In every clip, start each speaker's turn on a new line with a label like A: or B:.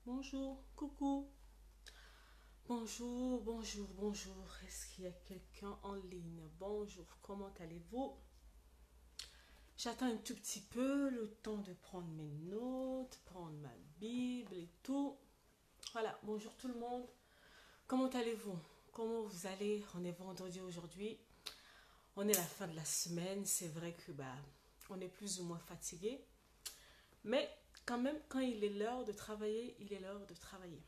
A: Bonjour, coucou. Bonjour, bonjour, bonjour. Est-ce qu'il y a quelqu'un en ligne? Bonjour, comment allez-vous? J'attends un tout petit peu le temps de prendre mes notes, prendre ma Bible et tout. Voilà, bonjour tout le monde. Comment allez-vous? Comment vous allez? On est vendredi aujourd'hui. On est à la fin de la semaine. C'est vrai que on est plus ou moins fatigué. Mais quand même, quand il est l'heure de travailler, il est l'heure de travailler.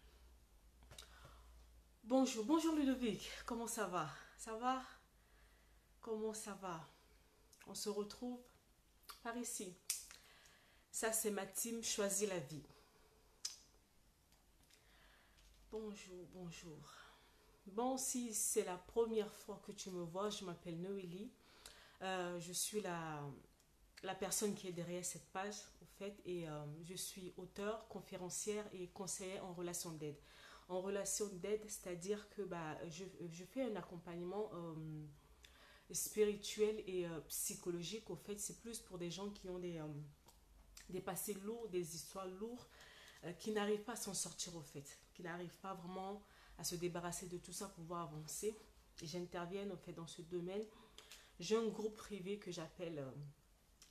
A: Bonjour, bonjour Ludovic, comment ça va? Ça va? Comment ça va? On se retrouve par ici. Ça, c'est ma team Choisis la vie. Bonjour, bonjour. Bon, si c'est la première fois que tu me vois, je m'appelle Noélie. Je suis la personne qui est derrière cette page, au fait, et je suis auteure, conférencière et conseillère en relation d'aide. En relation d'aide, c'est-à-dire que je fais un accompagnement spirituel et psychologique. Au fait, c'est plus pour des gens qui ont des passés lourds, des histoires lourdes, qui n'arrivent pas à s'en sortir au fait, qui n'arrivent pas vraiment à se débarrasser de tout ça pour pouvoir avancer. Et j'interviens au fait dans ce domaine. J'ai un groupe privé que j'appelle,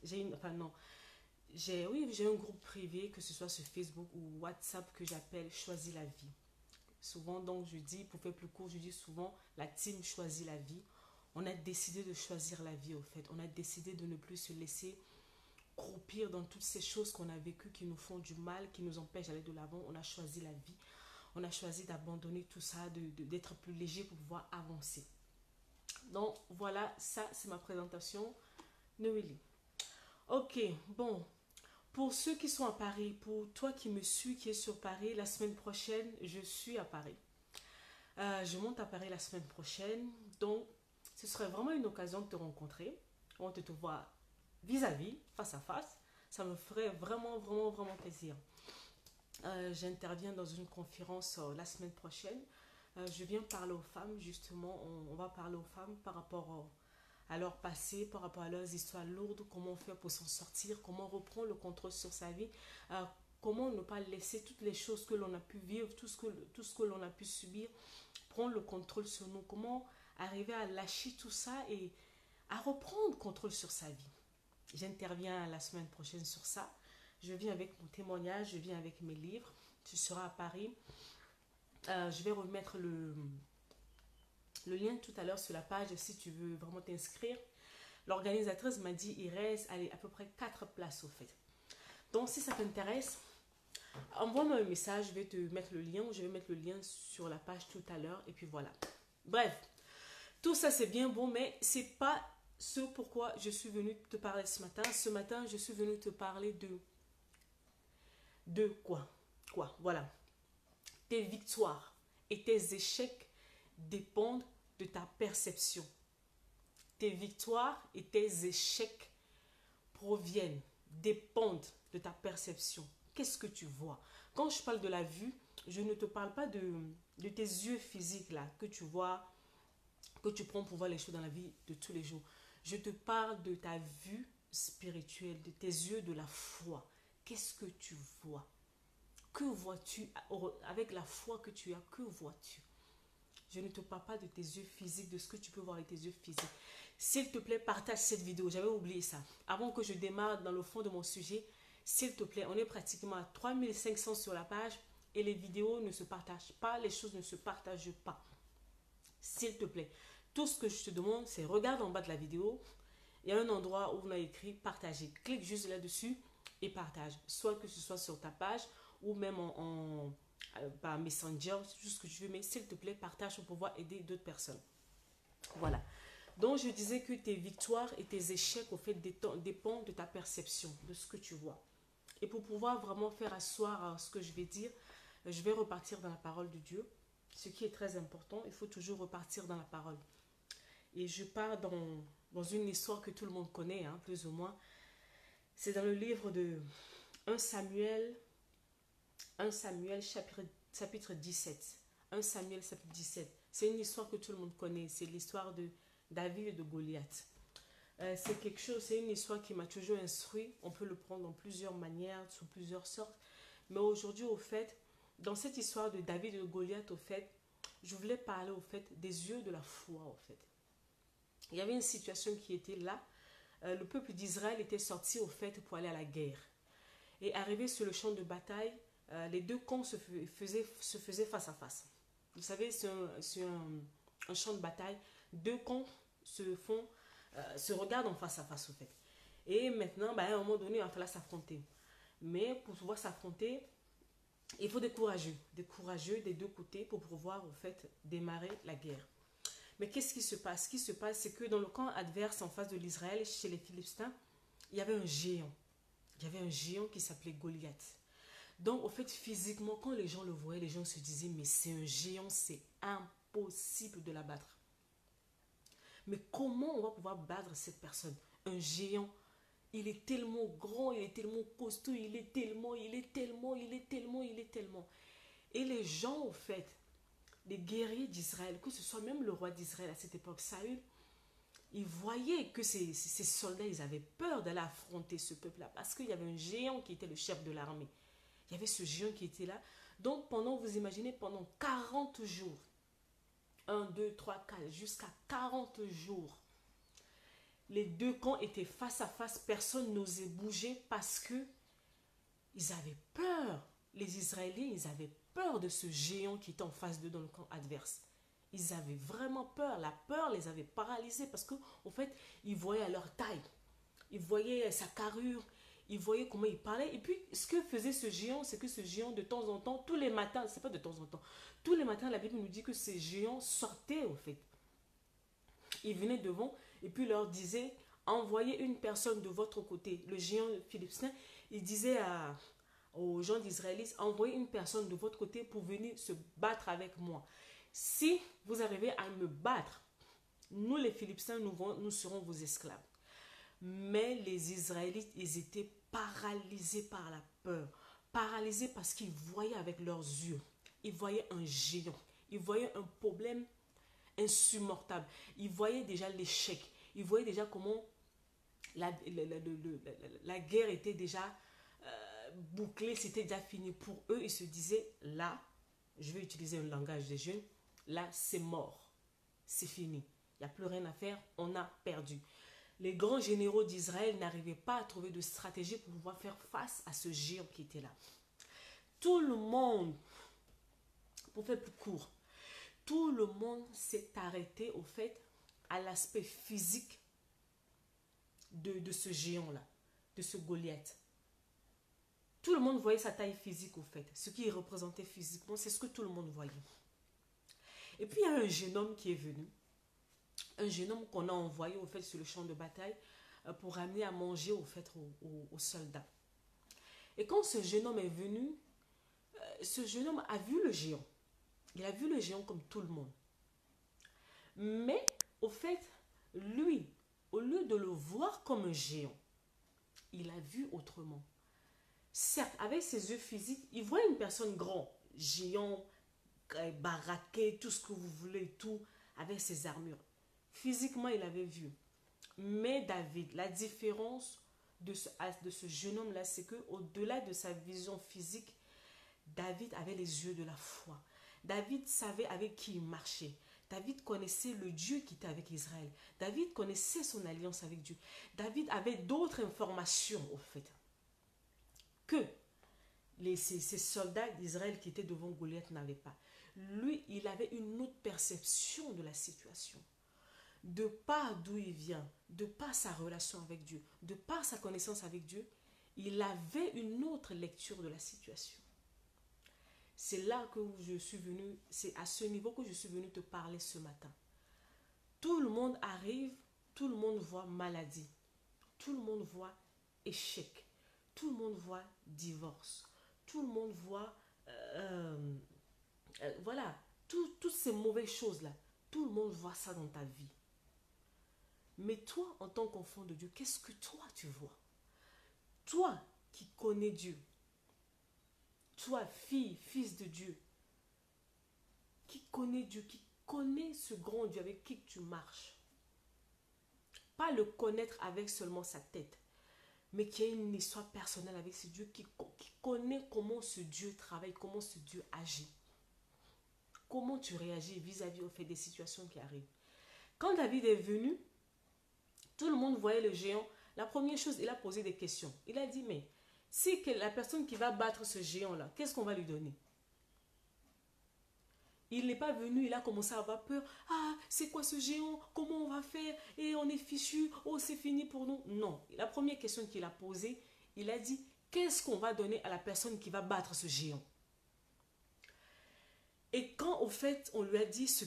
A: j'ai un groupe privé, que ce soit sur Facebook ou WhatsApp, que j'appelle Choisis la vie. Souvent, donc, je dis, pour faire plus court, je dis souvent la team Choisis la vie. On a décidé de choisir la vie, au fait. On a décidé de ne plus se laisser croupir dans toutes ces choses qu'on a vécues qui nous font du mal, qui nous empêchent d'aller de l'avant. On a choisi la vie. On a choisi d'abandonner tout ça, d'être plus léger pour pouvoir avancer. Donc, voilà, ça, c'est ma présentation. Noélie. Ok, bon. Pour ceux qui sont à Paris, pour toi qui me suis, qui est sur Paris, la semaine prochaine, je suis à Paris. Je monte à Paris la semaine prochaine. Donc, ce serait vraiment une occasion de te rencontrer. On te voit vis-à-vis, face à face. Ça me ferait vraiment, vraiment, vraiment plaisir. J'interviens dans une conférence la semaine prochaine. Je viens parler aux femmes, justement. On va parler aux femmes par rapport à leur passé, par rapport à leurs histoires lourdes, comment faire pour s'en sortir, comment reprendre le contrôle sur sa vie, comment ne pas laisser toutes les choses que l'on a pu vivre, tout ce que l'on a pu subir, prendre le contrôle sur nous, comment arriver à lâcher tout ça et à reprendre contrôle sur sa vie. J'interviens la semaine prochaine sur ça. Je viens avec mon témoignage, je viens avec mes livres. Tu seras à Paris. Je vais remettre le lien tout à l'heure sur la page si tu veux vraiment t'inscrire. L'organisatrice m'a dit il reste à peu près 4 places au fait. Donc si ça t'intéresse, envoie-moi un message, je vais te mettre le lien, je vais mettre le lien sur la page tout à l'heure et puis voilà. Bref, tout ça c'est bien beau, mais c'est pas ce pourquoi je suis venue te parler ce matin. Ce matin, je suis venue te parler de quoi? Voilà. Tes victoires et tes échecs dépendent de ta perception. Tes victoires et tes échecs dépendent de ta perception. Qu'est-ce que tu vois? Quand je parle de la vue, je ne te parle pas de tes yeux physiques là, que tu vois, que tu prends pour voir les choses dans la vie de tous les jours. Je te parle de ta vue spirituelle, de tes yeux de la foi. Qu'est-ce que tu vois? Que vois-tu avec la foi que tu as? Que vois-tu? Je ne te parle pas de tes yeux physiques, de ce que tu peux voir avec tes yeux physiques. S'il te plaît, partage cette vidéo. J'avais oublié ça. Avant que je démarre dans le fond de mon sujet, s'il te plaît, on est pratiquement à 3500 sur la page et les vidéos ne se partagent pas, les choses ne se partagent pas. S'il te plaît, tout ce que je te demande, c'est regarde en bas de la vidéo. Il y a un endroit où on a écrit partager. Clique juste là-dessus et partage. Soit que ce soit sur ta page ou même par Messenger, tout ce que tu veux. Mais s'il te plaît, partage pour pouvoir aider d'autres personnes. Voilà. Donc, je disais que tes victoires et tes échecs, au fait, dépendent de ta perception, de ce que tu vois. Et pour pouvoir vraiment faire asseoir ce que je vais dire, je vais repartir dans la parole de Dieu. Ce qui est très important, il faut toujours repartir dans la parole. Et je pars dans une histoire que tout le monde connaît, hein, plus ou moins. C'est dans le livre de 1 Samuel chapitre 17. 1 Samuel chapitre 17. C'est une histoire que tout le monde connaît. C'est l'histoire de David et de Goliath. C'est quelque chose, c'est une histoire qui m'a toujours instruit. On peut le prendre en plusieurs manières, sous plusieurs sortes. Mais aujourd'hui, au fait, dans cette histoire de David et de Goliath, au fait, je voulais parler au fait des yeux de la foi, au fait. Il y avait une situation qui était là. Le peuple d'Israël était sorti au fait pour aller à la guerre. Et arrivé sur le champ de bataille, les deux camps se faisaient face à face. Vous savez, sur un champ de bataille, deux camps se regardent en face à face au fait. Et maintenant, à un moment donné, il va falloir s'affronter. Mais pour pouvoir s'affronter, il faut des courageux des deux côtés pour pouvoir au fait démarrer la guerre. Mais qu'est-ce qui se passe? Ce qui se passe, c'est que dans le camp adverse en face de l'Israël, chez les Philistins, il y avait un géant. Il y avait un géant qui s'appelait Goliath. Donc, au fait, physiquement, quand les gens le voyaient, les gens se disaient, mais c'est un géant, c'est impossible de l'abattre. Mais comment on va pouvoir battre cette personne? Un géant, il est tellement grand, il est tellement costaud, il est tellement. Et les gens, au fait, les guerriers d'Israël, que ce soit même le roi d'Israël à cette époque, Saül, ils voyaient que ces soldats, ils avaient peur d'aller affronter ce peuple-là parce qu'il y avait un géant qui était le chef de l'armée. Il y avait ce géant qui était là. Donc, vous imaginez, pendant 40 jours, 1, 2, 3, 4, jusqu'à 40 jours, les deux camps étaient face à face. Personne n'osait bouger parce que ils avaient peur. Les Israéliens, ils avaient peur de ce géant qui était en face d'eux dans le camp adverse. Ils avaient vraiment peur. La peur les avait paralysés parce qu'en fait, ils voyaient à leur taille. Ils voyaient sa carrure. Ils voyaient comment il parlait. Et puis, ce que faisait ce géant, c'est que ce géant, de temps en temps, tous les matins, c'est pas de temps en temps, tous les matins, la Bible nous dit que ces géants sortaient, au fait. Ils venaient devant et puis leur disait, envoyez une personne de votre côté. Le géant philistin, il disait aux gens d'Israël, envoyez une personne de votre côté pour venir se battre avec moi. Si vous arrivez à me battre, nous les Philistins, nous serons vos esclaves. Mais les Israélites, ils étaient paralysés par la peur. Paralysés parce qu'ils voyaient avec leurs yeux. Ils voyaient un géant. Ils voyaient un problème insurmontable. Ils voyaient déjà l'échec. Ils voyaient déjà comment la guerre était déjà bouclée, c'était déjà fini. Pour eux, ils se disaient, là, je vais utiliser un langage des jeunes, là, c'est mort. C'est fini. Il n'y a plus rien à faire, on a perdu. Les grands généraux d'Israël n'arrivaient pas à trouver de stratégie pour pouvoir faire face à ce géant qui était là. Tout le monde, pour faire plus court, tout le monde s'est arrêté au fait à l'aspect physique de ce géant-là, de ce Goliath. Tout le monde voyait sa taille physique au fait. Ce qui représentait physiquement, c'est ce que tout le monde voyait. Et puis il y a un jeune homme qui est venu. Un jeune homme qu'on a envoyé au fait sur le champ de bataille pour ramener à manger au fait aux soldats. Et quand ce jeune homme est venu, ce jeune homme a vu le géant. Il a vu le géant comme tout le monde. Mais au fait, lui, au lieu de le voir comme un géant, il a vu autrement. Certes, avec ses yeux physiques, il voit une personne grande, géant, baraqué, tout ce que vous voulez, tout, avec ses armures. Physiquement, il avait vu. Mais David, la différence de ce jeune homme-là, c'est qu'au-delà de sa vision physique, David avait les yeux de la foi. David savait avec qui il marchait. David connaissait le Dieu qui était avec Israël. David connaissait son alliance avec Dieu. David avait d'autres informations, au fait, que ces soldats d'Israël qui étaient devant Goliath n'avaient pas. Lui, il avait une autre perception de la situation. De par d'où il vient, de par sa relation avec Dieu, de par sa connaissance avec Dieu, il avait une autre lecture de la situation. C'est là que je suis venue, c'est à ce niveau que je suis venue te parler ce matin. Tout le monde arrive, tout le monde voit maladie, tout le monde voit échec, tout le monde voit divorce, tout le monde voit, voilà, toutes ces mauvaises choses-là, tout le monde voit ça dans ta vie. Mais toi, en tant qu'enfant de Dieu, qu'est-ce que toi tu vois? Toi qui connais Dieu, toi, fille, fils de Dieu, connaît Dieu, qui connaît ce grand Dieu avec qui tu marches. Pas le connaître avec seulement sa tête, mais qui a une histoire personnelle avec ce Dieu, qui connaît comment ce Dieu travaille, comment ce Dieu agit. Comment tu réagis vis-à-vis au fait des situations qui arrivent. Quand David est venu, tout le monde voyait le géant. La première chose, il a posé des questions. Il a dit, mais si la personne qui va battre ce géant-là, qu'est-ce qu'on va lui donner? Il n'est pas venu, il a commencé à avoir peur. Ah, c'est quoi ce géant? Comment on va faire? Et on est fichu. Oh, c'est fini pour nous. Non. La première question qu'il a posée, il a dit, qu'est-ce qu'on va donner à la personne qui va battre ce géant? Et quand, au fait, on lui a dit ce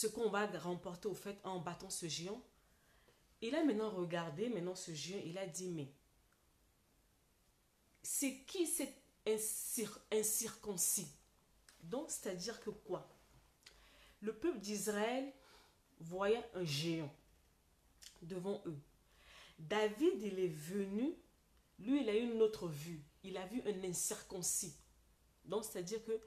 A: qu'on va remporter, au fait, en battant ce géant, il a maintenant regardé, maintenant ce géant, il a dit, mais c'est qui cet incirconcis? Donc, c'est-à-dire que quoi? Le peuple d'Israël voyait un géant devant eux. David, il est venu, lui, il a eu une autre vue. Il a vu un incirconcis. Donc, c'est-à-dire que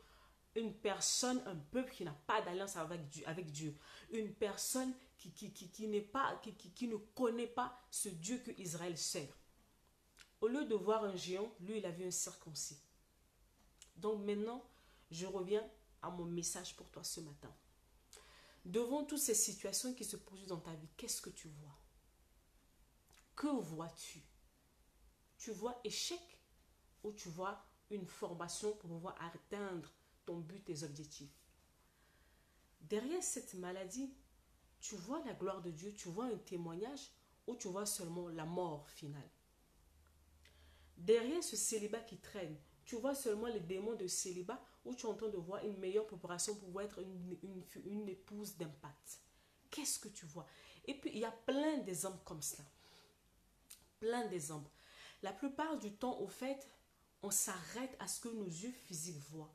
A: une personne, un peuple qui n'a pas d'alliance avec Dieu. Une personne qui ne connaît pas ce Dieu que Israël sert. Au lieu de voir un géant, lui, il a vu un circoncis. Donc maintenant, je reviens à mon message pour toi ce matin. Devant toutes ces situations qui se produisent dans ta vie, qu'est-ce que tu vois? Que vois-tu? Tu vois échec ou tu vois une formation pour pouvoir atteindre ton but, tes objectifs? Derrière cette maladie, tu vois la gloire de Dieu, tu vois un témoignage ou tu vois seulement la mort finale? Derrière ce célibat qui traîne, tu vois seulement les démons de célibat ou tu es en train de voir une meilleure préparation pour être une épouse d'impact? Qu'est-ce que tu vois? Et puis, il y a plein d'exemples comme cela. Plein d'exemples. La plupart du temps, au fait, on s'arrête à ce que nos yeux physiques voient.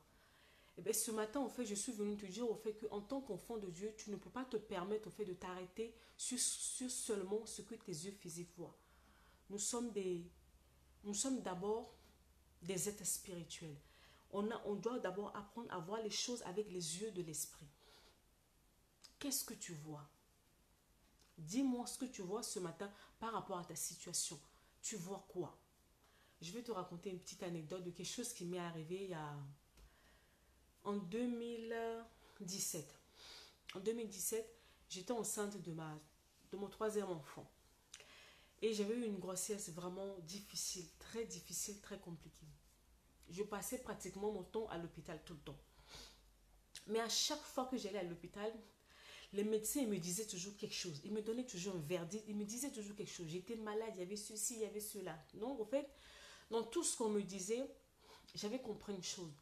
A: Et bien, ce matin, au fait, je suis venue te dire au fait qu'en tant qu'enfant de Dieu, tu ne peux pas te permettre au fait de t'arrêter sur seulement ce que tes yeux physiques voient. Nous sommes d'abord des êtres spirituels. On doit d'abord apprendre à voir les choses avec les yeux de l'esprit. Qu'est-ce que tu vois? Dis-moi ce que tu vois ce matin par rapport à ta situation. Tu vois quoi? Je vais te raconter une petite anecdote de quelque chose qui m'est arrivé en 2017. En 2017, j'étais enceinte de mon troisième enfant. Et j'avais eu une grossesse vraiment difficile, très compliquée. Je passais pratiquement mon temps à l'hôpital tout le temps. Mais à chaque fois que j'allais à l'hôpital, les médecins me disaient toujours quelque chose. Ils me donnaient toujours un verdict. Ils me disaient toujours quelque chose. J'étais malade, il y avait ceci, il y avait cela. Donc, en fait, dans tout ce qu'on me disait, j'avais compris une chose.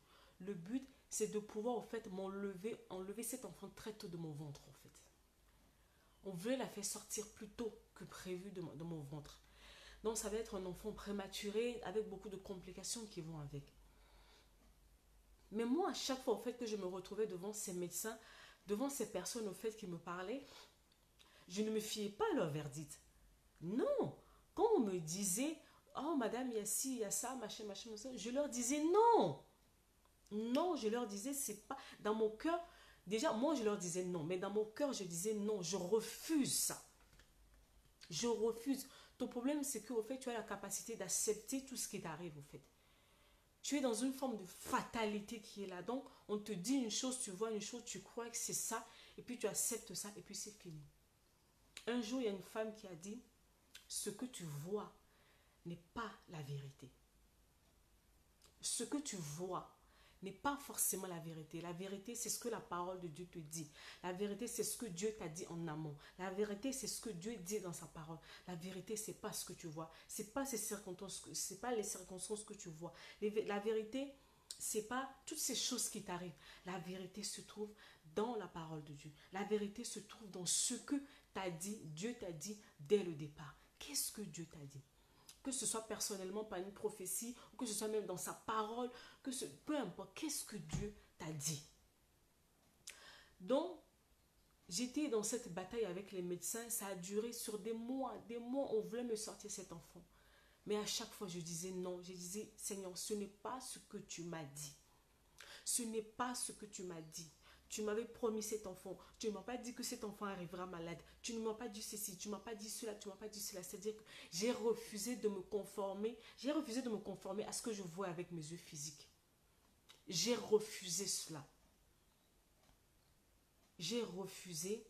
A: Le but, c'est de pouvoir, en fait, enlever cet enfant très tôt de mon ventre, en fait. On voulait la faire sortir plus tôt que prévu de mon ventre. Donc, ça va être un enfant prématuré avec beaucoup de complications qui vont avec. Mais moi, à chaque fois, au fait, que je me retrouvais devant ces médecins, devant ces personnes, au fait, qui me parlaient, je ne me fiais pas à leur verdict. Non. Quand on me disait, oh, madame, il y a ci, il y a ça, machin, je leur disais non. Non, je leur disais, c'est pas... Dans mon cœur, déjà, moi, je leur disais non. Mais dans mon cœur, je disais non, je refuse ça. Je refuse. Ton problème, c'est qu'au fait, tu as la capacité d'accepter tout ce qui t'arrive, au fait. Tu es dans une forme de fatalité qui est là. Donc, on te dit une chose, tu vois une chose, tu crois que c'est ça, et puis tu acceptes ça, et puis c'est fini. Un jour, il y a une femme qui a dit, ce que tu vois n'est pas la vérité. Ce que tu vois n'est pas forcément la vérité. La vérité, c'est ce que la parole de Dieu te dit. La vérité, c'est ce que Dieu t'a dit en amont. La vérité, c'est ce que Dieu dit dans sa parole. La vérité, c'est pas ce que tu vois. C'est pas les circonstances que tu vois. La vérité, c'est pas toutes ces choses qui t'arrivent. La vérité se trouve dans la parole de Dieu. La vérité se trouve dans ce que Dieu t'a dit dès le départ. Qu'est-ce que Dieu t'a dit? Que ce soit personnellement par une prophétie, ou que ce soit même dans sa parole, peu importe, qu'est-ce que Dieu t'a dit? Donc, j'étais dans cette bataille avec les médecins, ça a duré sur des mois, on voulait me sortir cet enfant. Mais à chaque fois, je disais non, je disais, Seigneur, ce n'est pas ce que tu m'as dit. Ce n'est pas ce que tu m'as dit. Tu m'avais promis cet enfant. Tu ne m'as pas dit que cet enfant arrivera malade. Tu ne m'as pas dit ceci. Tu ne m'as pas dit cela. Tu ne m'as pas dit cela. C'est-à-dire que j'ai refusé de me conformer. J'ai refusé de me conformer à ce que je vois avec mes yeux physiques. J'ai refusé cela. J'ai refusé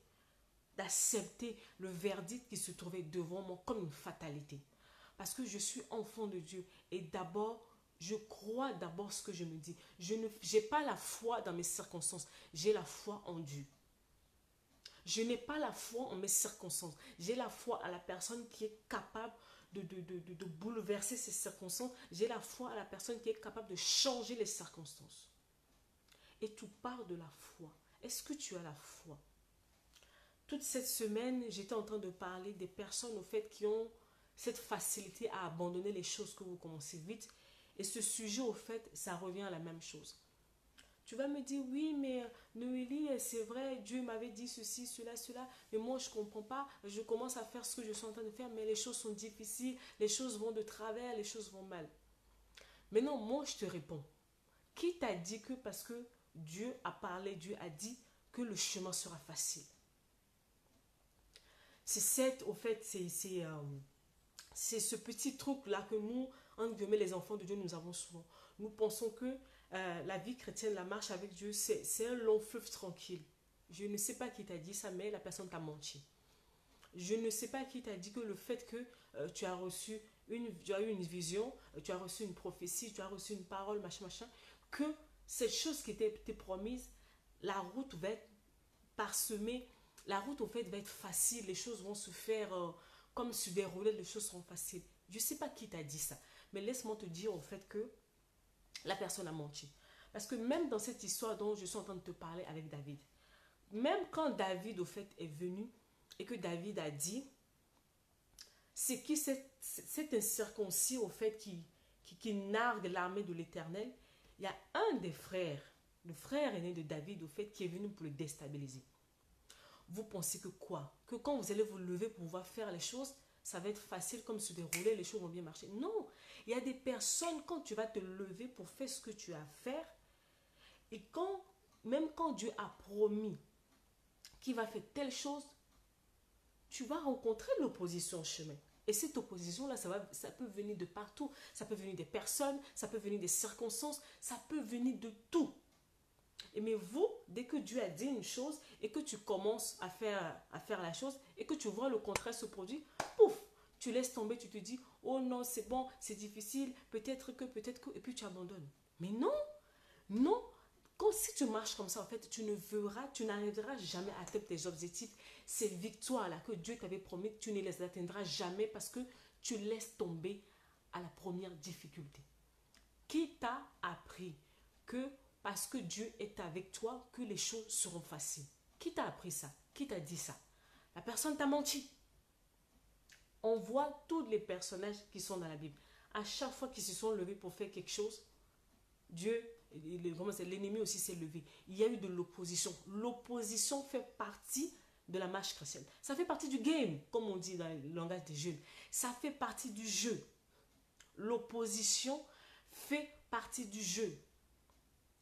A: d'accepter le verdict qui se trouvait devant moi comme une fatalité. Parce que je suis enfant de Dieu. Et d'abord, je crois d'abord ce que je me dis. Je n'ai pas la foi dans mes circonstances. J'ai la foi en Dieu. Je n'ai pas la foi en mes circonstances. J'ai la foi à la personne qui est capable de bouleverser ces circonstances. J'ai la foi à la personne qui est capable de changer les circonstances. Et tout part de la foi. Est-ce que tu as la foi? Toute cette semaine, j'étais en train de parler des personnes au fait qui ont cette facilité à abandonner les choses que vous commencez vite. Et ce sujet, au fait, ça revient à la même chose. Tu vas me dire, oui, mais Noélie, c'est vrai, Dieu m'avait dit ceci, cela, cela, mais moi, je ne comprends pas. Je commence à faire ce que je suis en train de faire, mais les choses sont difficiles, les choses vont de travers, les choses vont mal. Maintenant, moi, je te réponds. Qui t'a dit que parce que Dieu a parlé, Dieu a dit que le chemin sera facile? Au fait, c'est ce petit truc-là que nous, entre guillemets, les enfants de Dieu, nous avons souvent. Nous pensons que la vie chrétienne, la marche avec Dieu, c'est un long fleuve tranquille. Je ne sais pas qui t'a dit ça, mais la personne t'a menti. Je ne sais pas qui t'a dit que le fait que tu as eu une vision, tu as reçu une prophétie, tu as reçu une parole, machin, machin, que cette chose qui t'est promise, la route va être parsemée, la route au fait va être facile, les choses vont se faire comme sur des roulettes, les choses seront faciles. Je ne sais pas qui t'a dit ça, mais laisse-moi te dire au fait que la personne a menti. Parce que même dans cette histoire dont je suis en train de te parler avec David, même quand David au fait est venu et que David a dit, c'est qui cet incirconcis au fait qui nargue l'armée de l'Éternel, il y a un des frères, le frère aîné de David au fait qui est venu pour le déstabiliser. Vous pensez que quoi? Que quand vous allez vous lever pour pouvoir faire les choses, ça va être facile comme se dérouler, les choses vont bien marcher. Non, il y a des personnes, quand tu vas te lever pour faire ce que tu as à faire, et même quand Dieu a promis qu'il va faire telle chose, tu vas rencontrer l'opposition au chemin. Et cette opposition-là, ça peut venir de partout. Ça peut venir des personnes, ça peut venir des circonstances, ça peut venir de tout. Mais vous, dès que Dieu a dit une chose et que tu commences à faire la chose et que tu vois le contraire se produire, pouf, tu laisses tomber, tu te dis, oh non, c'est bon, c'est difficile, peut-être que, et puis tu abandonnes. Mais non, non. Si tu marches comme ça, en fait, tu n'arriveras jamais à atteindre tes objectifs. Ces victoires-là que Dieu t'avait promis, tu ne les atteindras jamais parce que tu laisses tomber à la première difficulté. Qui t'a appris que parce que Dieu est avec toi, que les choses seront faciles? Qui t'a appris ça? Qui t'a dit ça? La personne t'a menti. On voit tous les personnages qui sont dans la Bible. À chaque fois qu'ils se sont levés pour faire quelque chose, l'ennemi aussi s'est levé. Il y a eu de l'opposition. L'opposition fait partie de la marche chrétienne. Ça fait partie du game, comme on dit dans le langage des jeunes. Ça fait partie du jeu. L'opposition fait partie du jeu.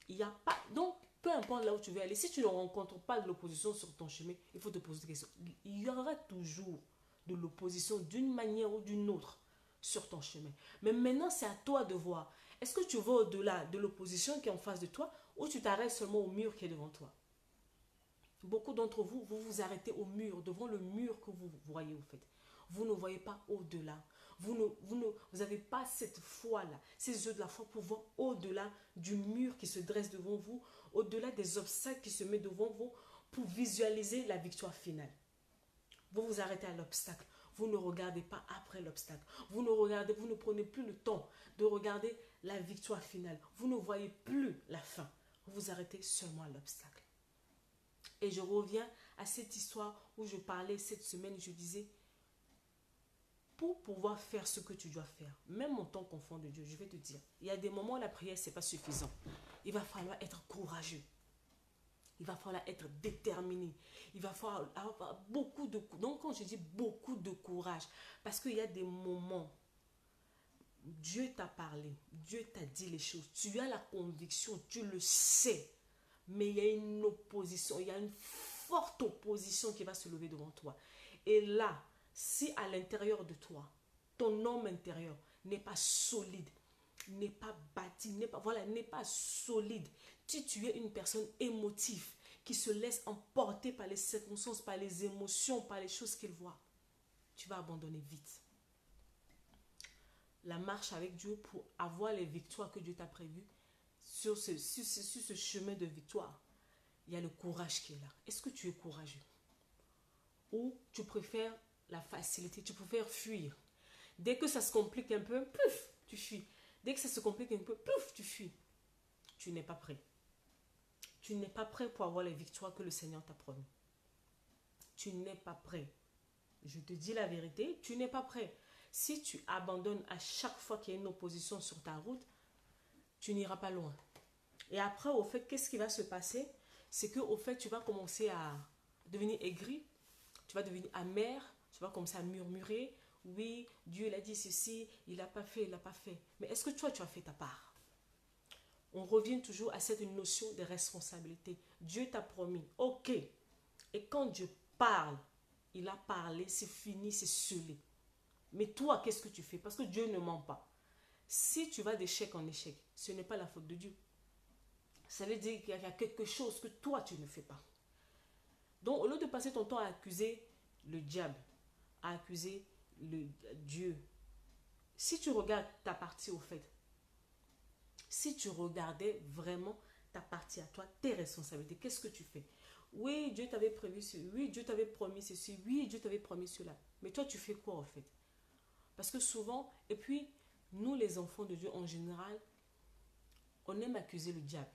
A: Il n'y a pas... Donc, peu importe là où tu veux aller, si tu ne rencontres pas de l'opposition sur ton chemin, il faut te poser des questions. Il y aura toujours de l'opposition d'une manière ou d'une autre sur ton chemin. Mais maintenant, c'est à toi de voir. Est-ce que tu vas au-delà de l'opposition qui est en face de toi ou tu t'arrêtes seulement au mur qui est devant toi? Beaucoup d'entre vous, vous vous arrêtez au mur, devant le mur que vous voyez au fait. Vous ne voyez pas au-delà. Vous n'avez pas cette foi-là, ces yeux de la foi pour voir au-delà du mur qui se dresse devant vous, au-delà des obstacles qui se mettent devant vous pour visualiser la victoire finale. Vous vous arrêtez à l'obstacle. Vous ne regardez pas après l'obstacle. Vous ne prenez plus le temps de regarder la victoire finale. Vous ne voyez plus la fin. Vous vous arrêtez seulement à l'obstacle. Et je reviens à cette histoire où je parlais cette semaine, je disais, pour pouvoir faire ce que tu dois faire, même en tant qu'enfant de Dieu, je vais te dire, il y a des moments où la prière, ce n'est pas suffisant. Il va falloir être courageux. Il va falloir être déterminé. Il va falloir avoir beaucoup de... Donc, quand je dis beaucoup de courage, parce qu'il y a des moments, Dieu t'a parlé, Dieu t'a dit les choses, tu as la conviction, tu le sais, mais il y a une opposition, il y a une forte opposition qui va se lever devant toi. Et là, si à l'intérieur de toi, ton homme intérieur n'est pas solide, n'est pas bâti, n'est pas solide, si tu es une personne émotive qui se laisse emporter par les circonstances, par les émotions, par les choses qu'il voit, tu vas abandonner vite. La marche avec Dieu pour avoir les victoires que Dieu t'a prévues sur ce chemin de victoire, il y a le courage qui est là. Est-ce que tu es courageux? Ou tu préfères la facilité, tu préfères fuir? Dès que ça se complique un peu, pouf, tu fuis. Dès que ça se complique un peu, pouf, tu fuis. Tu n'es pas prêt. Tu n'es pas prêt pour avoir les victoires que le Seigneur t'a promis. Tu n'es pas prêt. Je te dis la vérité, tu n'es pas prêt. Si tu abandonnes à chaque fois qu'il y a une opposition sur ta route, tu n'iras pas loin. Et après, au fait, qu'est-ce qui va se passer? C'est que, au fait, tu vas commencer à devenir aigri, tu vas devenir amer, tu vas commencer à murmurer. Oui, Dieu l'a dit ceci, il n'a pas fait, il n'a pas fait. Mais est-ce que toi, tu as fait ta part? On revient toujours à cette notion de responsabilité. Dieu t'a promis, ok. Et quand Dieu parle, il a parlé, c'est fini, c'est scellé. Mais toi, qu'est-ce que tu fais? Parce que Dieu ne ment pas. Si tu vas d'échec en échec, ce n'est pas la faute de Dieu. Ça veut dire qu'il y a quelque chose que toi, tu ne fais pas. Donc, au lieu de passer ton temps à accuser le diable, à accuser le Dieu, si tu regardes ta partie au fait, si tu regardais vraiment ta partie à toi, tes responsabilités, qu'est-ce que tu fais? Oui, Dieu t'avait prévu ceci, oui, Dieu t'avait promis ceci, oui, Dieu t'avait promis cela. Mais toi, tu fais quoi en fait? Parce que souvent, et puis, nous les enfants de Dieu en général, on aime accuser le diable.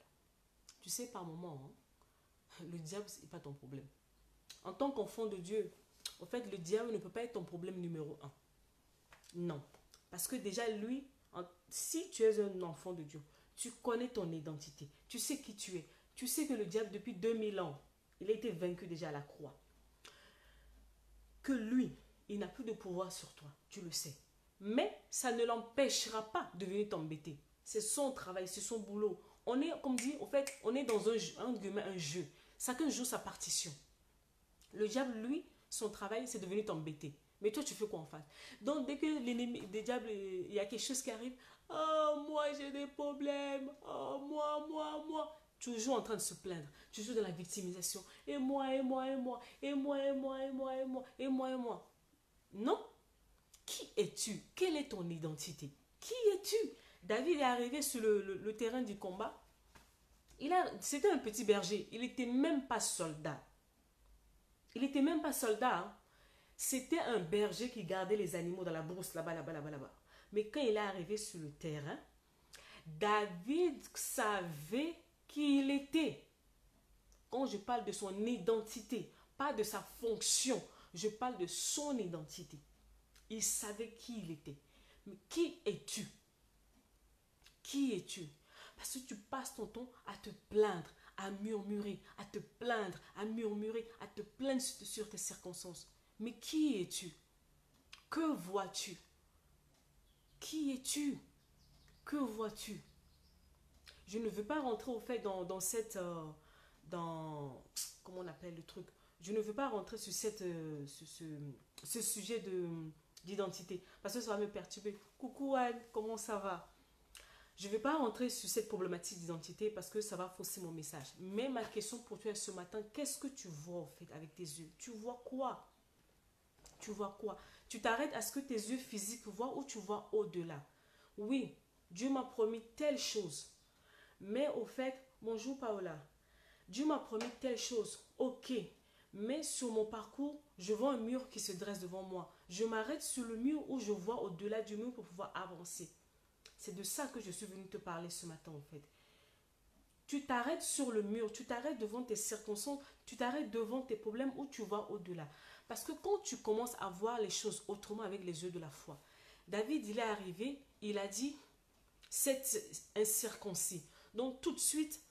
A: Tu sais, par moment, hein, le diable, ce n'est pas ton problème. En tant qu'enfant de Dieu, en fait, le diable ne peut pas être ton problème numéro un. Non. Parce que déjà, lui, si tu es un enfant de Dieu, tu connais ton identité. Tu sais qui tu es. Tu sais que le diable, depuis 2000 ans, il a été vaincu déjà à la croix. Que lui, il n'a plus de pouvoir sur toi. Tu le sais. Mais ça ne l'empêchera pas de venir t'embêter. C'est son travail, c'est son boulot. On est, comme dit, en fait, on est dans un jeu. Chacun joue sa partition. Le diable, lui, son travail, c'est de venir t'embêter. Mais toi, tu fais quoi en face? Donc, dès que l'ennemi des diables, il y a quelque chose qui arrive, oh, moi, j'ai des problèmes, oh, moi. Toujours en train de se plaindre, toujours dans la victimisation. Et moi, et moi, et moi, et moi, et moi, et moi, et moi, et moi, et moi. Non. Qui es-tu? Quelle est ton identité? Qui es-tu? David est arrivé sur le terrain du combat. C'était un petit berger. Il n'était même pas soldat. Il n'était même pas soldat. Hein. C'était un berger qui gardait les animaux dans la brousse, là-bas, là-bas, là-bas, là-bas. Mais quand il est arrivé sur le terrain, David savait qui il était. Quand je parle de son identité, pas de sa fonction, je parle de son identité. Il savait qui il était. Mais qui es-tu? Qui es-tu? Parce que tu passes ton temps à te plaindre, à murmurer, à te plaindre, à murmurer, à te plaindre sur tes circonstances. Mais qui es-tu? Que vois-tu? Qui es-tu? Que vois-tu? Je ne veux pas rentrer au fait dans cette... comment on appelle le truc? Je ne veux pas rentrer sur ce sujet d'identité. Parce que ça va me perturber. Coucou Anne, comment ça va? Je ne vais pas rentrer sur cette problématique d'identité parce que ça va fausser mon message. Mais ma question pour toi ce matin, qu'est-ce que tu vois en fait avec tes yeux? Tu vois quoi? Tu vois quoi? Tu t'arrêtes à ce que tes yeux physiques voient ou tu vois au-delà? Oui, Dieu m'a promis telle chose. Mais au fait, bonjour Paola, Dieu m'a promis telle chose. Ok, mais sur mon parcours, je vois un mur qui se dresse devant moi. Je m'arrête sur le mur où je vois au-delà du mur pour pouvoir avancer. C'est de ça que je suis venue te parler ce matin en fait. Tu t'arrêtes sur le mur, tu t'arrêtes devant tes circonstances, tu t'arrêtes devant tes problèmes où tu vois au-delà. Parce que quand tu commences à voir les choses autrement avec les yeux de la foi, David, il est arrivé, il a dit, c'est incirconcis. Donc tout de suite,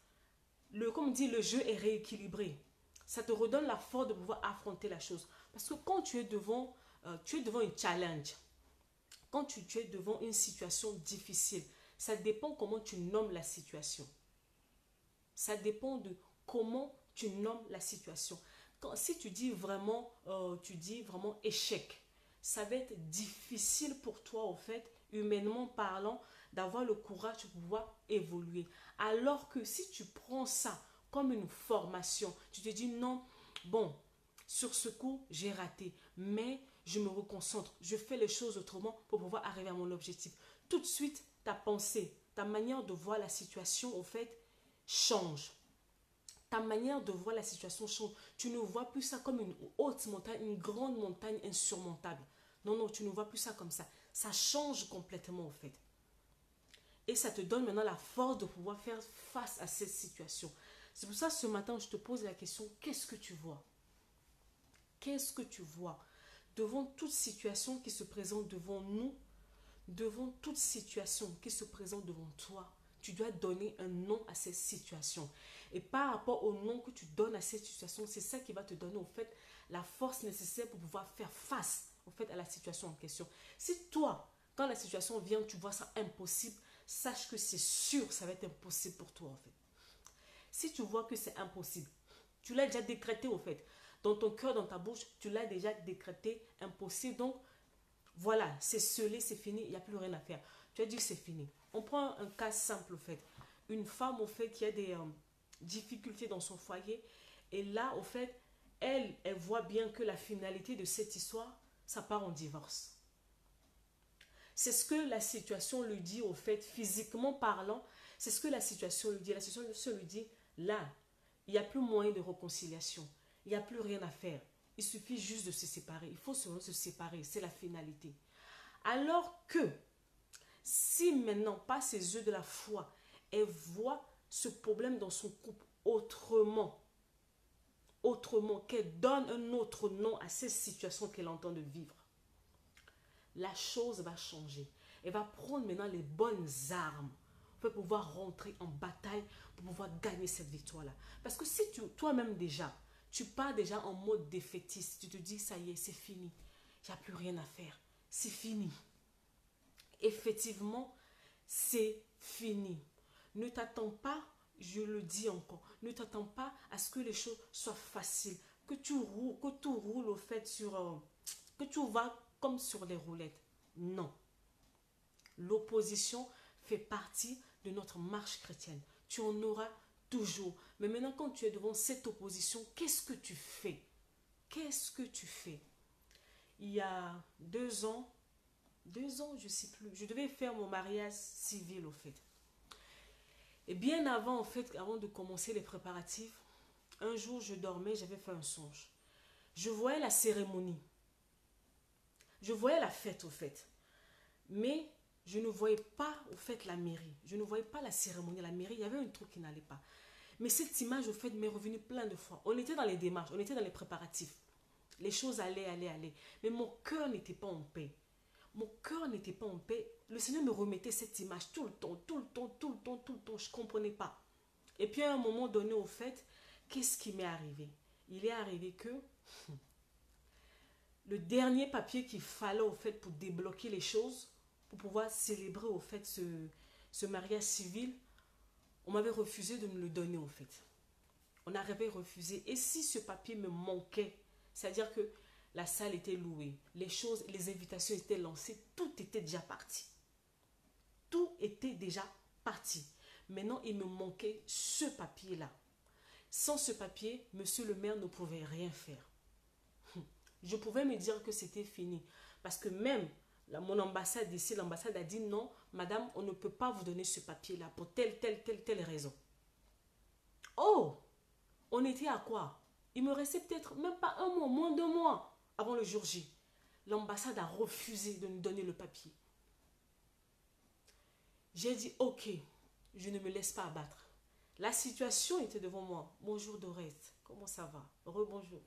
A: comme on dit, le jeu est rééquilibré. Ça te redonne la force de pouvoir affronter la chose. Parce que quand tu es devant une challenge, quand tu es devant une situation difficile, ça dépend comment tu nommes la situation. Ça dépend de comment tu nommes la situation. Si tu dis vraiment échec, ça va être difficile pour toi, au fait, humainement parlant, d'avoir le courage de pouvoir évoluer. Alors que si tu prends ça comme une formation, tu te dis non, bon, sur ce coup, j'ai raté, mais je me reconcentre, je fais les choses autrement pour pouvoir arriver à mon objectif. Tout de suite, ta pensée, ta manière de voir la situation, au fait, change. Ta manière de voir la situation change. Tu ne vois plus ça comme une haute montagne, une grande montagne insurmontable. Non, non, tu ne vois plus ça comme ça. Ça change complètement, en fait. Et ça te donne maintenant la force de pouvoir faire face à cette situation. C'est pour ça, ce matin, je te pose la question, qu'est-ce que tu vois? Qu'est-ce que tu vois? Devant toute situation qui se présente devant nous, devant toute situation qui se présente devant toi, tu dois donner un nom à cette situation. Et par rapport au nom que tu donnes à cette situation, c'est ça qui va te donner, au fait, la force nécessaire pour pouvoir faire face, au fait, à la situation en question. Si toi, quand la situation vient, tu vois ça impossible, sache que c'est sûr, ça va être impossible pour toi, en fait. Si tu vois que c'est impossible, tu l'as déjà décrété, au fait. Dans ton cœur, dans ta bouche, tu l'as déjà décrété impossible. Donc, voilà, c'est scellé, c'est fini, il n'y a plus rien à faire. Tu as dit que c'est fini. On prend un cas simple, au fait. Une femme, au fait, qui a des difficultés dans son foyer. Et là, au fait, elle voit bien que la finalité de cette histoire, ça part en divorce. C'est ce que la situation lui dit, au fait, physiquement parlant. C'est ce que la situation lui dit. La situation lui dit, là, il n'y a plus moyen de réconciliation. Il n'y a plus rien à faire. Il suffit juste de se séparer. Il faut seulement se séparer. C'est la finalité. Alors que, si maintenant, par ses yeux de la foi, elle voit ce problème dans son couple autrement, qu'elle donne un autre nom à cette situation qu'elle entend de vivre, la chose va changer. Elle va prendre maintenant les bonnes armes pour pouvoir rentrer en bataille, pour pouvoir gagner cette victoire-là. Parce que si toi-même déjà, tu pars déjà en mode défaitiste, tu te dis, ça y est, c'est fini, il n'y a plus rien à faire, c'est fini. Effectivement, c'est fini. Ne t'attends pas, je le dis encore, ne t'attends pas à ce que les choses soient faciles, que tout roule au fait que tu vas comme sur les roulettes. Non. L'opposition fait partie de notre marche chrétienne. Tu en auras toujours. Mais maintenant, quand tu es devant cette opposition, qu'est-ce que tu fais? Qu'est-ce que tu fais? Il y a 2 ans, je ne sais plus, je devais faire mon mariage civil, au fait. Et bien avant, en fait, avant de commencer les préparatifs, un jour, je dormais, j'avais fait un songe. Je voyais la cérémonie. Je voyais la fête, au fait. Mais je ne voyais pas, au fait, la mairie. Je ne voyais pas la cérémonie, la mairie. Il y avait un truc qui n'allait pas. Mais cette image, au fait, m'est revenue plein de fois. On était dans les démarches, on était dans les préparatifs. Les choses allaient. Mais mon cœur n'était pas en paix. Mon cœur n'était pas en paix. Le Seigneur me remettait cette image tout le temps. Je ne comprenais pas. Et puis à un moment donné, au fait, qu'est-ce qui m'est arrivé? Il est arrivé que le dernier papier qu'il fallait, au fait, pour débloquer les choses, pour pouvoir célébrer, au fait, ce mariage civil, on m'avait refusé de me le donner, au fait. On avait refusé. Et si ce papier me manquait, c'est-à-dire que la salle était louée, les choses, les invitations étaient lancées, tout était déjà parti. Tout était déjà parti. Maintenant, il me manquait ce papier-là. Sans ce papier, monsieur le maire ne pouvait rien faire. Je pouvais me dire que c'était fini. Parce que même mon ambassade ici, l'ambassade a dit non, madame, on ne peut pas vous donner ce papier-là pour telle raison. Oh, on était à quoi? Il me restait peut-être même pas un mois, moins de 2 mois avant le jour J. L'ambassade a refusé de nous donner le papier. J'ai dit ok, je ne me laisse pas abattre. La situation était devant moi. Bonjour Dorette, comment ça va? Rebonjour.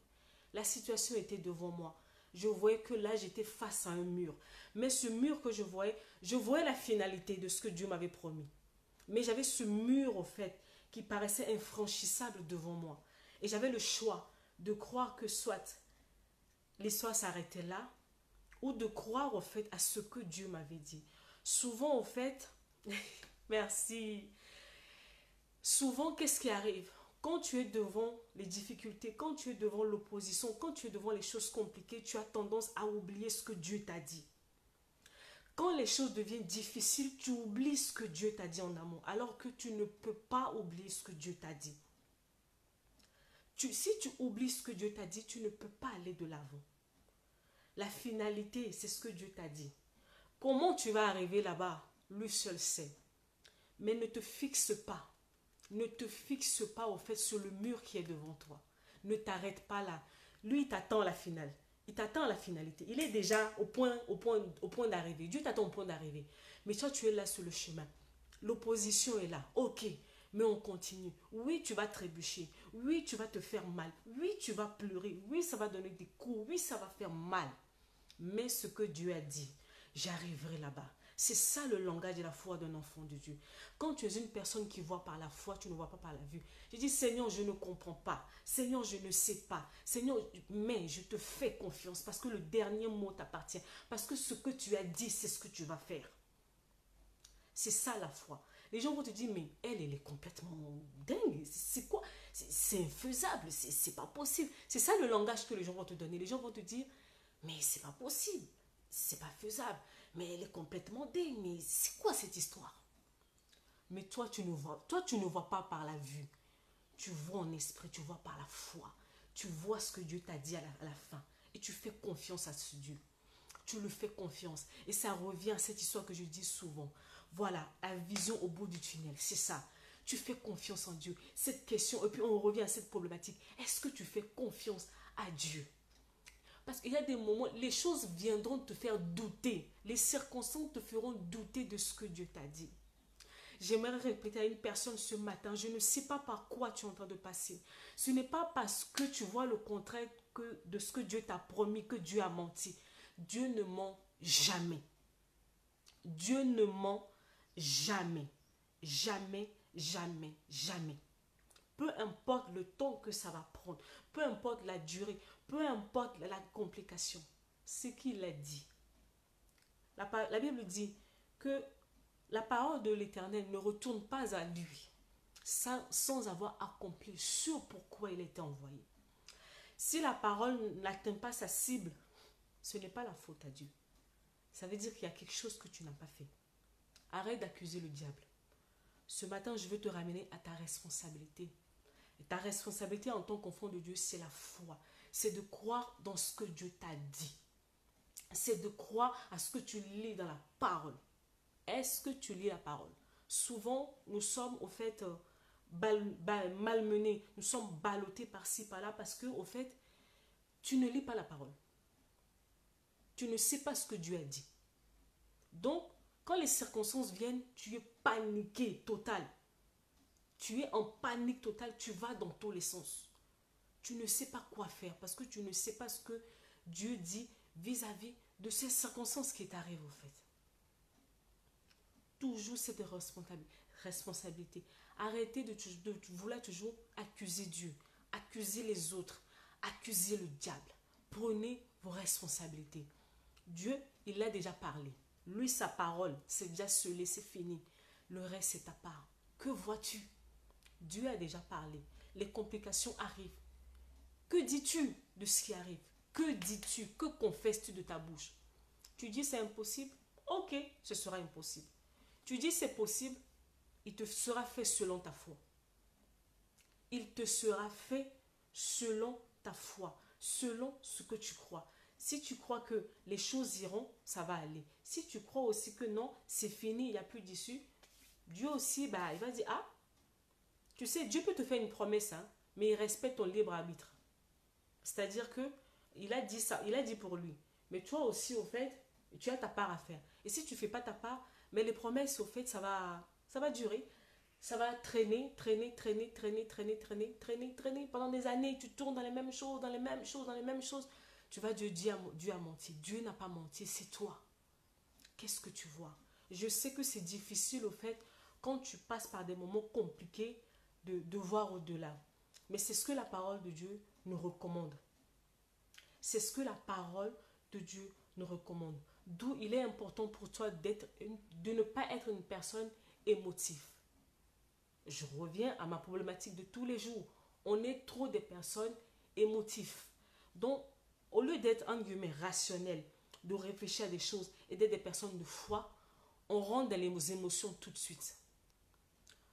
A: La situation était devant moi. Je voyais que là, j'étais face à un mur. Mais ce mur que je voyais la finalité de ce que Dieu m'avait promis. Mais j'avais ce mur, au fait, qui paraissait infranchissable devant moi. Et j'avais le choix de croire que soit l'histoire s'arrêtait là, ou de croire, au fait, à ce que Dieu m'avait dit. Souvent, au fait, merci. Souvent, qu'est-ce qui arrive? Quand tu es devant les difficultés, quand tu es devant l'opposition, quand tu es devant les choses compliquées, tu as tendance à oublier ce que Dieu t'a dit. Quand les choses deviennent difficiles, tu oublies ce que Dieu t'a dit en amont, alors que tu ne peux pas oublier ce que Dieu t'a dit. Si tu oublies ce que Dieu t'a dit, tu ne peux pas aller de l'avant. La finalité, c'est ce que Dieu t'a dit. Comment tu vas arriver là-bas? Lui seul sait. Mais ne te fixe pas. Ne te fixe pas au fait sur le mur qui est devant toi. Ne t'arrête pas là. Lui, il t'attend à la finale. Il t'attend à la finalité. Il est déjà au point d'arrivée. Dieu t'attend au point d'arrivée. Mais toi, tu es là sur le chemin. L'opposition est là. Ok, mais on continue. Oui, tu vas trébucher. Oui, tu vas te faire mal. Oui, tu vas pleurer. Oui, ça va donner des coups. Oui, ça va faire mal. Mais ce que Dieu a dit, j'arriverai là-bas. C'est ça le langage de la foi d'un enfant de Dieu. Quand tu es une personne qui voit par la foi, tu ne vois pas par la vue. Je dis, Seigneur, je ne comprends pas. Seigneur, je ne sais pas. Seigneur, mais je te fais confiance parce que le dernier mot t'appartient. Parce que ce que tu as dit, c'est ce que tu vas faire. C'est ça la foi. Les gens vont te dire, mais elle est complètement dingue. C'est quoi? C'est infaisable. C'est pas possible. C'est ça le langage que les gens vont te donner. Les gens vont te dire, mais c'est pas possible. C'est pas faisable. Mais elle est complètement dingue. Mais c'est quoi cette histoire? Mais toi, tu ne vois pas par la vue. Tu vois en esprit, tu vois par la foi. Tu vois ce que Dieu t'a dit à la fin. Et tu fais confiance à ce Dieu. Tu le fais confiance. Et ça revient à cette histoire que je dis souvent. Voilà, la vision au bout du tunnel. C'est ça. Tu fais confiance en Dieu. Cette question, et puis on revient à cette problématique. Est-ce que tu fais confiance à Dieu? Parce qu'il y a des moments, les choses viendront te faire douter. Les circonstances te feront douter de ce que Dieu t'a dit. J'aimerais répéter à une personne ce matin, je ne sais pas par quoi tu es en train de passer. Ce n'est pas parce que tu vois le contraire de ce que Dieu t'a promis, que Dieu a menti. Dieu ne ment jamais. Dieu ne ment jamais. Jamais, jamais, jamais. Peu importe le temps que ça va prendre, peu importe la durée, peu importe la complication, ce qu'il a dit. La Bible dit que la parole de l'Éternel ne retourne pas à lui sans avoir accompli ce pourquoi il a été envoyé. Si la parole n'atteint pas sa cible, ce n'est pas la faute à Dieu. Ça veut dire qu'il y a quelque chose que tu n'as pas fait. Arrête d'accuser le diable. Ce matin, je veux te ramener à ta responsabilité. Et ta responsabilité en tant qu'enfant de Dieu, c'est la foi. C'est de croire dans ce que Dieu t'a dit. C'est de croire à ce que tu lis dans la parole. Est-ce que tu lis la parole? Souvent, nous sommes au fait malmenés. Nous sommes ballottés par-ci, par-là parce que, au fait, tu ne lis pas la parole. Tu ne sais pas ce que Dieu a dit. Donc, quand les circonstances viennent, tu es paniqué total. Tu es en panique totale, tu vas dans tous les sens. Tu ne sais pas quoi faire parce que tu ne sais pas ce que Dieu dit vis-à-vis de ces circonstances qui t'arrivent au fait. Toujours cette responsabilité. Arrêtez de vouloir toujours accuser Dieu, accuser les autres, accuser le diable. Prenez vos responsabilités. Dieu, il a déjà parlé. Lui, sa parole, c'est déjà scellé, c'est fini. Le reste, c'est ta part. Que vois-tu? Dieu a déjà parlé. Les complications arrivent. Que dis-tu de ce qui arrive? Que dis-tu? Que confesses-tu de ta bouche? Tu dis c'est impossible? Ok, ce sera impossible. Tu dis c'est possible? Il te sera fait selon ta foi. Il te sera fait selon ta foi, selon ce que tu crois. Si tu crois que les choses iront, ça va aller. Si tu crois aussi que non, c'est fini, il n'y a plus d'issue, Dieu aussi, il va dire, ah, tu sais, Dieu peut te faire une promesse, hein, mais il respecte ton libre arbitre. C'est-à-dire que il a dit ça, il a dit pour lui. Mais toi aussi, au fait, tu as ta part à faire. Et si tu ne fais pas ta part, mais les promesses, au fait, ça va durer. Ça va traîner. Pendant des années, tu tournes dans les mêmes choses. Tu vas dire, Dieu a menti. Dieu n'a pas menti, c'est toi. Qu'est-ce que tu vois? Je sais que c'est difficile, au fait, quand tu passes par des moments compliqués, de voir au-delà. Mais c'est ce que la parole de Dieu nous recommande. C'est ce que la parole de Dieu nous recommande. D'où il est important pour toi de ne pas être une personne émotive. Je reviens à ma problématique de tous les jours. On est trop des personnes émotives. Donc, au lieu d'être, entre guillemets, rationnel, de réfléchir à des choses et d'être des personnes de foi, on rentre dans les émotions tout de suite.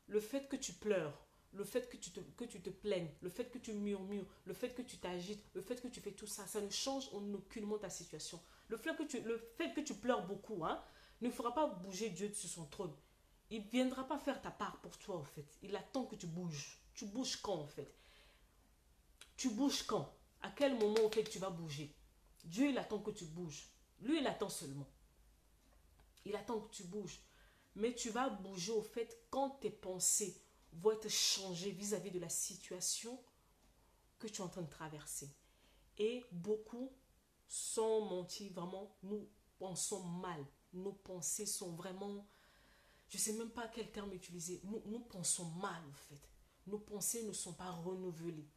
A: Le fait que tu pleures, le fait que tu te plaignes, le fait que tu murmures, le fait que tu t'agites, le fait que tu fais tout ça, ça ne change en aucunement ta situation. Le fait que tu pleures beaucoup, hein, ne fera pas bouger Dieu sur son trône. Il ne viendra pas faire ta part pour toi, en fait. Il attend que tu bouges. Tu bouges quand, en fait? Tu bouges quand? À quel moment, en fait, tu vas bouger? Dieu, il attend que tu bouges. Lui, il attend seulement. Il attend que tu bouges. Mais tu vas bouger, au fait, quand tes pensées vont être changées vis-à-vis de la situation que tu es en train de traverser. Et beaucoup, sans mentir, vraiment, nous pensons mal. Nos pensées sont vraiment... Je ne sais même pas quel terme utiliser. Nous pensons mal, en fait. Nos pensées ne sont pas renouvelées.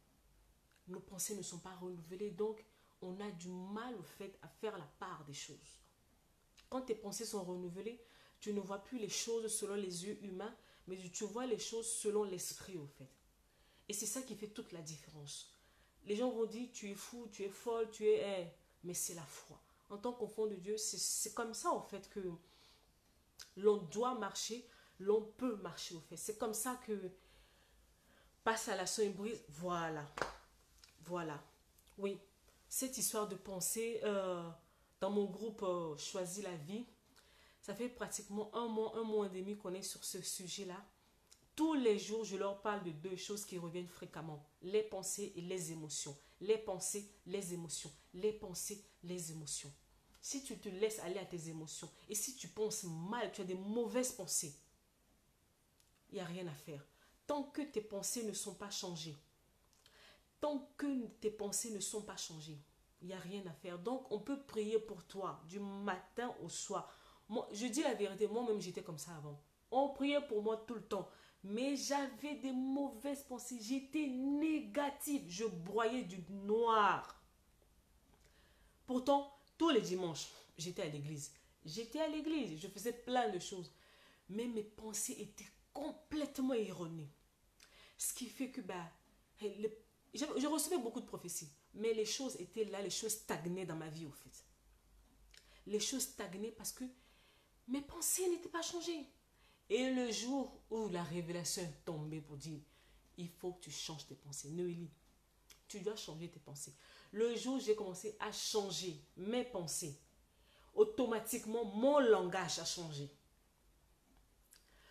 A: Nos pensées ne sont pas renouvelées. Donc, on a du mal, au fait, à faire la part des choses. Quand tes pensées sont renouvelées, tu ne vois plus les choses selon les yeux humains, mais tu vois les choses selon l'esprit, au fait. Et c'est ça qui fait toute la différence. Les gens vont dire, tu es fou, tu es folle, tu es... Mais c'est la foi. En tant qu'enfant de Dieu, c'est comme ça, en fait, que l'on doit marcher, l'on peut marcher, au fait. C'est comme ça que passe à l'action et brise. Voilà. Voilà. Oui. Cette histoire de pensée, dans mon groupe Choisis la vie, ça fait pratiquement un mois et demi qu'on est sur ce sujet-là. Tous les jours, je leur parle de deux choses qui reviennent fréquemment. Les pensées et les émotions. Les pensées, les émotions. Les pensées, les émotions. Si tu te laisses aller à tes émotions et si tu penses mal, tu as des mauvaises pensées, il n'y a rien à faire. Tant que tes pensées ne sont pas changées, tant que tes pensées ne sont pas changées, il n'y a rien à faire. Donc, on peut prier pour toi du matin au soir. Moi, je dis la vérité, moi-même, j'étais comme ça avant. On priait pour moi tout le temps. Mais j'avais des mauvaises pensées. J'étais négative. Je broyais du noir. Pourtant, tous les dimanches, j'étais à l'église. J'étais à l'église. Je faisais plein de choses. Mais mes pensées étaient complètement erronées. Ce qui fait que je recevais beaucoup de prophéties. Mais les choses étaient là, les choses stagnaient dans ma vie, au fait. Les choses stagnaient parce que mes pensées n'étaient pas changées. Et le jour où la révélation est tombée pour dire, il faut que tu changes tes pensées. Noélie, tu dois changer tes pensées. Le jour où j'ai commencé à changer mes pensées, automatiquement, mon langage a changé.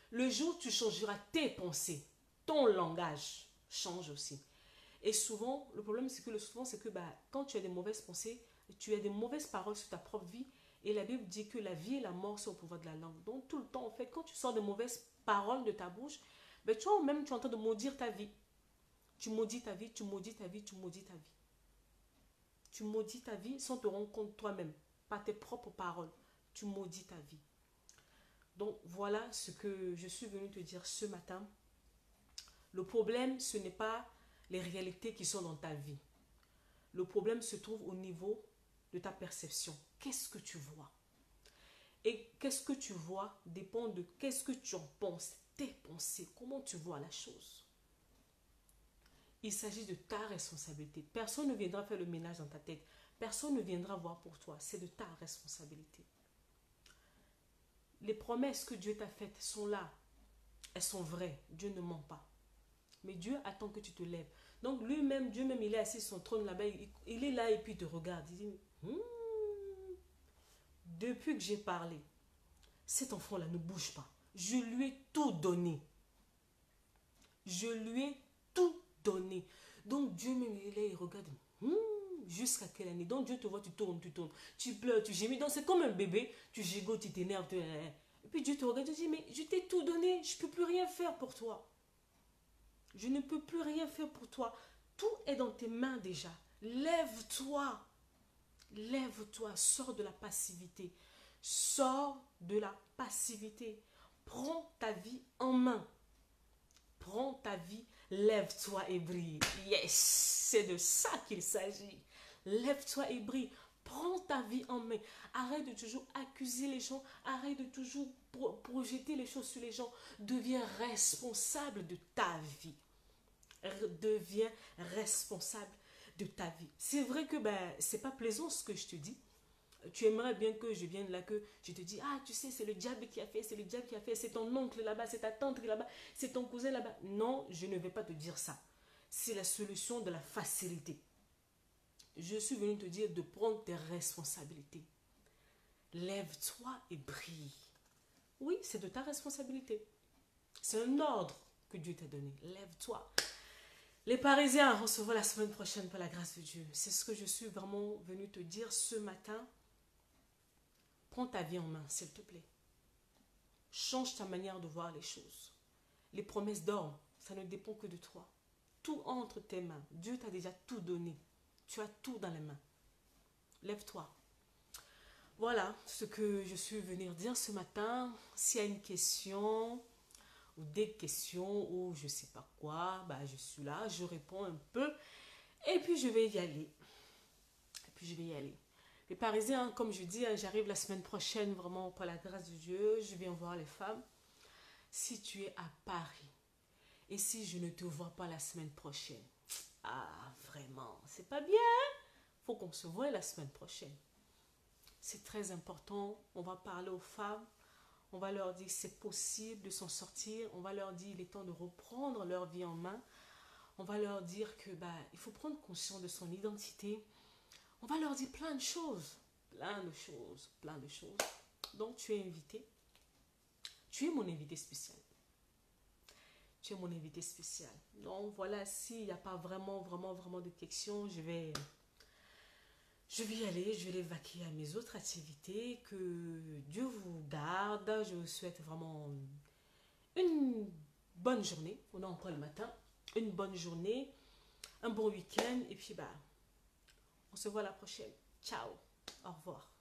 A: Le jour où tu changeras tes pensées, ton langage change aussi. Et souvent, le problème, c'est que quand tu as des mauvaises pensées, tu as des mauvaises paroles sur ta propre vie. Et la Bible dit que la vie et la mort sont au pouvoir de la langue. Donc, tout le temps, en fait, quand tu sors de mauvaises paroles de ta bouche, toi-même, tu es en train de maudire ta vie. Tu maudis ta vie, tu maudis ta vie, tu maudis ta vie. Tu maudis ta vie sans te rendre compte toi-même, par tes propres paroles. Tu maudis ta vie. Donc, voilà ce que je suis venue te dire ce matin. Le problème, ce n'est pas les réalités qui sont dans ta vie. Le problème se trouve au niveau de ta perception. Qu'est-ce que tu vois? Et qu'est-ce que tu vois dépend de qu'est-ce que tu en penses, tes pensées, comment tu vois la chose. Il s'agit de ta responsabilité. Personne ne viendra faire le ménage dans ta tête. Personne ne viendra voir pour toi. C'est de ta responsabilité. Les promesses que Dieu t'a faites sont là. Elles sont vraies. Dieu ne ment pas. Mais Dieu attend que tu te lèves. Donc lui-même, Dieu-même, il est assis sur son trône là-bas. Il est là et puis il te regarde. Il dit, depuis que j'ai parlé, cet enfant-là ne bouge pas. Je lui ai tout donné. Je lui ai tout donné. Donc Dieu-même, il est là, il regarde. Jusqu'à quelle année? Donc Dieu te voit, tu tournes. Tu pleures, tu gémis. Donc c'est comme un bébé. Tu gigotes, tu t'énerves. Et puis Dieu te regarde et te dit, mais je t'ai tout donné. Je ne peux plus rien faire pour toi. Je ne peux plus rien faire pour toi. Tout est dans tes mains déjà. Lève-toi. Lève-toi. Sors de la passivité. Sors de la passivité. Prends ta vie en main. Prends ta vie. Lève-toi et brille. Yes, c'est de ça qu'il s'agit. Lève-toi et brille. Prends ta vie en main. Arrête de toujours accuser les gens. Arrête de toujours projeter les choses sur les gens. Deviens responsable de ta vie. Deviens responsable de ta vie. C'est vrai que c'est pas plaisant ce que je te dis. Tu aimerais bien que je vienne là, que je te dis, ah, tu sais, c'est le diable qui a fait, c'est le diable qui a fait, c'est ton oncle là-bas, c'est ta tante là-bas, c'est ton cousin là-bas. Non, je ne vais pas te dire ça. C'est la solution de la facilité. Je suis venu te dire de prendre tes responsabilités. Lève-toi et brille. Oui, c'est de ta responsabilité. C'est un ordre que Dieu t'a donné. Lève-toi. Les Parisiens, on se voit la semaine prochaine par la grâce de Dieu. C'est ce que je suis vraiment venu te dire ce matin. Prends ta vie en main, s'il te plaît. Change ta manière de voir les choses. Les promesses d'or, ça ne dépend que de toi. Tout entre tes mains. Dieu t'a déjà tout donné. Tu as tout dans les mains. Lève-toi. Voilà ce que je suis venue dire ce matin. S'il y a une question ou des questions ou je ne sais pas quoi, je suis là, je réponds un peu et puis je vais y aller. Les Parisiens, comme je dis, j'arrive la semaine prochaine, vraiment, par la grâce de Dieu. Je viens voir les femmes. Si tu es à Paris et si je ne te vois pas la semaine prochaine, vraiment, c'est pas bien. Faut qu'on se voie la semaine prochaine. C'est très important. On va parler aux femmes. On va leur dire que c'est possible de s'en sortir. On va leur dire qu'il est temps de reprendre leur vie en main. On va leur dire que il faut prendre conscience de son identité. On va leur dire plein de choses. Donc, tu es invité. Tu es mon invité spécial. Donc, voilà, s'il n'y a pas vraiment de questions, je vais y aller. Je vais l'évacuer à mes autres activités. Que Dieu vous garde. Je vous souhaite vraiment une bonne journée. On est encore le matin. Une bonne journée. Un bon week-end. Et puis, on se voit la prochaine. Ciao. Au revoir.